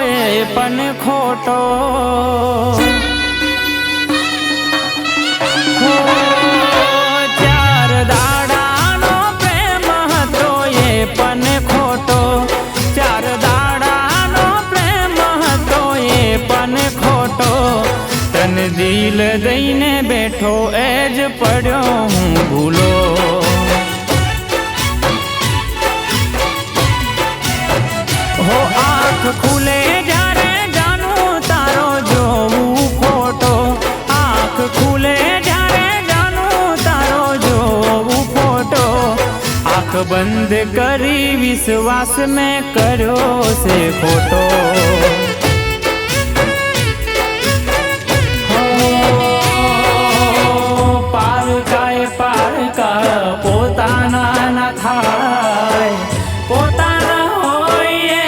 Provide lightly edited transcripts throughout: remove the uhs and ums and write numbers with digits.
એ પણ ખોટો ચાર દાડાનો પ્રેમ હતો એ પણ ખોટો ચાર દાડાનો પ્રેમ હતો એ પણ ખોટો તને દિલ દઈને બેઠો એ જ પડ્યો હું ભૂલો હો આંખ ખુલે જ્યારે જાનું તારો જોવું ફોટો આંખ ખુલે જ્યારે જાનું તારો જોવું ફોટો આંખ બંધ કરી વિશ્વાસ મેં કર્યો છે ખોટો પારકા પોતાના ના થાય પોતાના હોય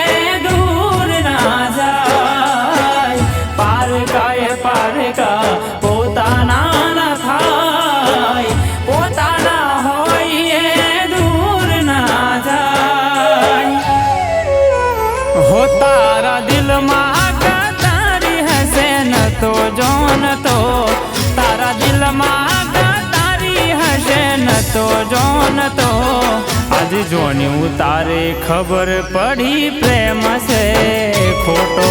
દૂર ના જાય પારકા પોતાના ના થાય પોતાના હોય દૂર ના જાય હો તારા દિલમાં તારી હશે ન તો જોન તો તારા દિલમાં તો જોન તો આજ જોન્યું તારે ખબર પડી પ્રેમ છે ખોટો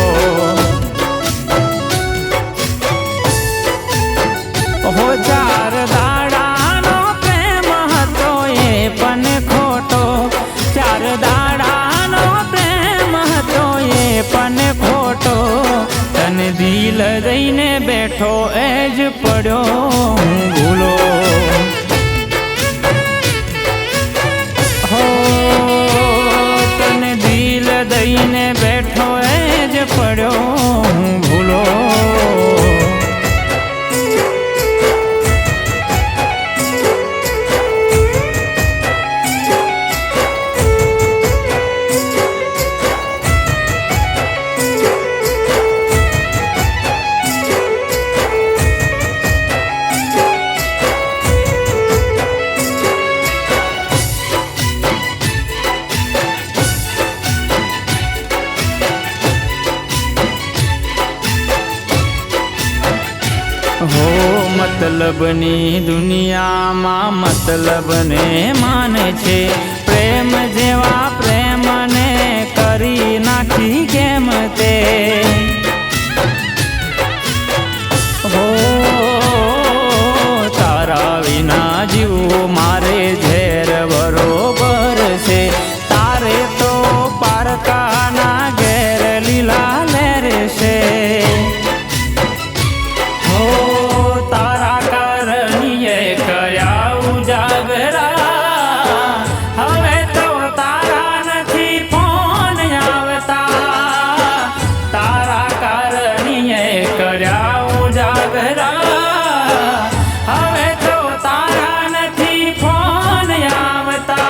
હો ચાર દાડાનો પ્રેમ હતો એ પણ ખોટો ચાર દાડાનો પ્રેમ હતો એ પણ ખોટો તને દિલ દઈને બેઠો એ જ પડ્યો હું ભૂલો તને દિલ દઈને બેઠો એ જ પડ્યો હું ભૂલો હો મતલબની દુનિયામાં મતલબને માને છે પ્રેમ જેવા પ્રેમને કરી નાખી કેમ તે હો તારા વિના જીવું મારે ઝેર બરોબર છે તારે તો પારકાના ઘેર લીલા લેર છે હવે તો તારા નથી ફોન આવતા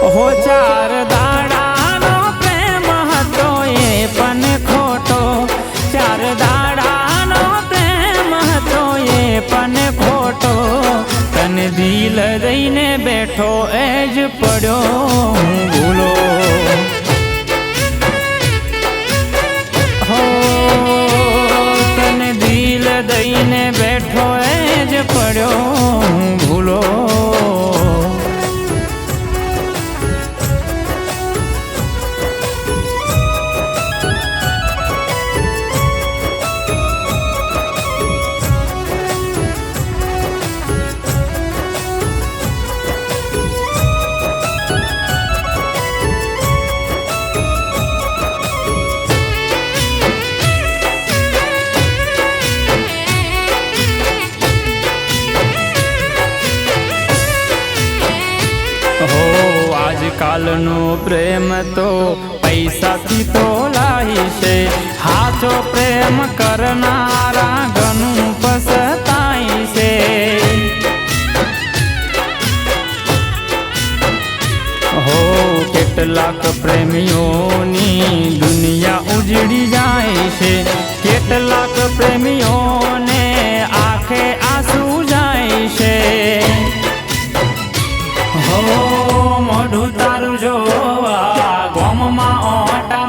હો ચાર દાડાનો પ્રેમ હતો એ પણ ખોટો ચાર દાડાનો પ્રેમ હતો એ પણ ખોટો તને દિલ દઈને બેઠો એ જ પડ્યો હું ભૂલો દઈને બેઠો એ જ પડ્યો હું ભૂલો આજકાલનો પ્રેમ તો પૈસાથી તો લાય છે હાચો પ્રેમ કરનારા ઘણું પસતાય છે હો કેટલાક પ્રેમીઓની દુનિયા ઉજળી જાય છે કેટલાક પ્રેમીઓને આંખે આંસુ જાય છે હો મોઢું તારું જોવા ગોમમાં ઓટા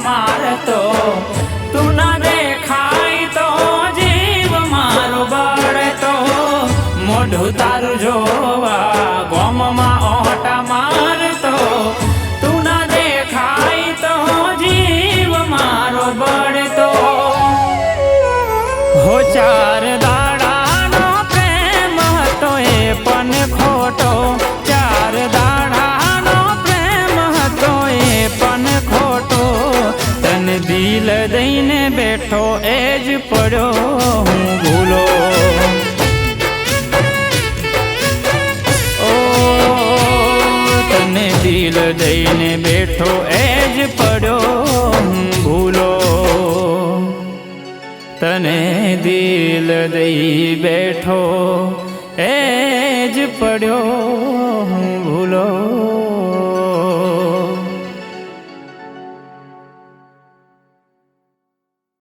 ખોટો ચાર દાડાનો પ્રેમ હતો એ પણ ખોટો તને દિલ દઈને બેઠો એ જ પડ્યો હું ભૂલો તને દિલ દઈને બેઠો એ જ પડ્યો હું ભૂલો તને દિલ દઈ બેઠો એ જ પડ્યો